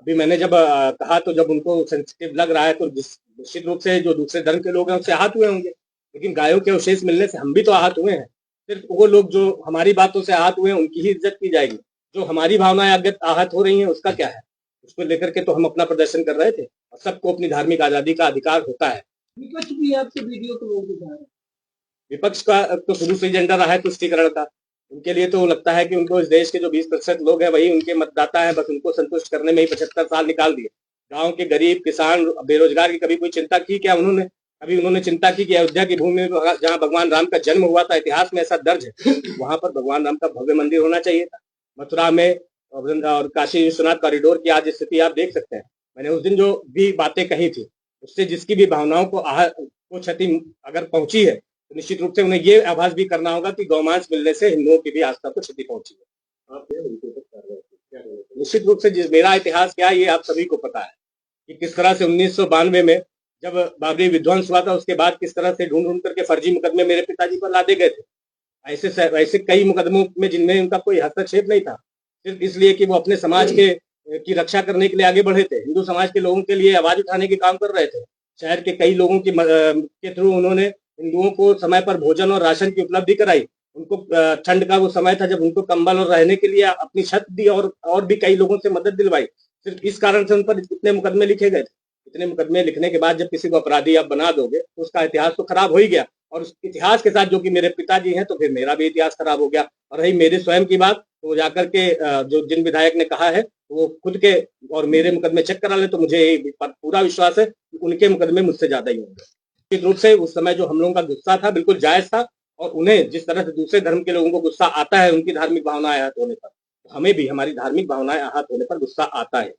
अभी मैंने जब कहा तो जब उनको सेंसिटिव लग रहा है तो निश्चित रूप से जो दूसरे धर्म के लोग हैं उससे आहत हुए होंगे, लेकिन गायों के अवशेष मिलने से हम भी तो आहत हुए हैं। सिर्फ वो लोग जो हमारी बातों से आहत हुए हैं उनकी ही इज्जत की जाएगी, जो हमारी भावनाएं अगर आहत हो रही हैं उसका क्या है? उसको लेकर के तो हम अपना प्रदर्शन कर रहे थे, और सबको अपनी धार्मिक आजादी का अधिकार होता है। विपक्ष भी आपके वीडियो को लोग दिखा रहे हैं। विपक्ष का तो शुरू से एजेंडा रहा है तुष्टीकरण का। उनके लिए तो लगता है कि उनको इस देश के जो 20% लोग हैं वही उनके मतदाता हैं, बस उनको संतुष्ट करने में ही 75 साल निकाल दिए। गांव के गरीब किसान बेरोजगार की कभी कोई चिंता की क्या उन्होंने? कभी उन्होंने चिंता की कि अयोध्या की भूमि में जहाँ भगवान राम का जन्म हुआ था, इतिहास में ऐसा दर्ज है, वहां पर भगवान राम का भव्य मंदिर होना चाहिए था। मथुरा में और काशी विश्वनाथ कॉरिडोर की आज स्थिति आप देख सकते हैं। मैंने उस दिन जो भी बातें कही थी उससे जिसकी भी भावनाओं को क्षति अगर पहुंची है तो निश्चित रूप से उन्हें ये आभास भी करना होगा कि गौमांस मिलने से हिंदुओं की भी आस्था को क्षति पहुंची है। निश्चित रूप से जिस मेरा इतिहास क्या है ये आप सभी को पता है कि किस तरह से 1992 में जब बाबरी विध्वंस हुआ था उसके बाद किस तरह से ढूंढ ढूंढ करके फर्जी मुकदमे मेरे पिताजी पर लादे गए थे। ऐसे कई मुकदमों में जिनमें उनका कोई हस्तक्षेप नहीं था, सिर्फ इसलिए कि वो अपने समाज के की रक्षा करने के लिए आगे बढ़े थे, हिंदू समाज के लोगों के लिए आवाज उठाने के काम कर रहे थे। शहर के कई लोगों के थ्रू उन्होंने हिंदुओं को समय पर भोजन और राशन की उपलब्धि कराई। उनको ठंड का वो समय था जब उनको कंबल और रहने के लिए अपनी छत दी, और भी कई लोगों से मदद दिलवाई। सिर्फ इस कारण से उन पर इतने मुकदमे लिखे गए थे। इतने मुकदमे लिखने के बाद जब किसी को अपराधी आप बना दोगे तो उसका इतिहास तो खराब हो ही गया, और उस इतिहास के साथ जो कि मेरे पिताजी हैं तो फिर मेरा भी इतिहास खराब हो गया। और रही मेरे स्वयं की बात तो जाकर के जो जिन विधायक ने कहा है वो खुद के और मेरे मुकदमे चेक करा ले तो मुझे पूरा विश्वास है कि उनके मुकदमे मुझसे ज्यादा ही होंगे। निश्चित रूप से उस समय जो हम लोगों का गुस्सा था बिल्कुल जायज था, और उन्हें जिस तरह से दूसरे धर्म के लोगों को गुस्सा आता है उनकी धार्मिक भावनाएं आहत होने पर, हमें भी हमारी धार्मिक भावनाएं आहत होने पर गुस्सा आता है।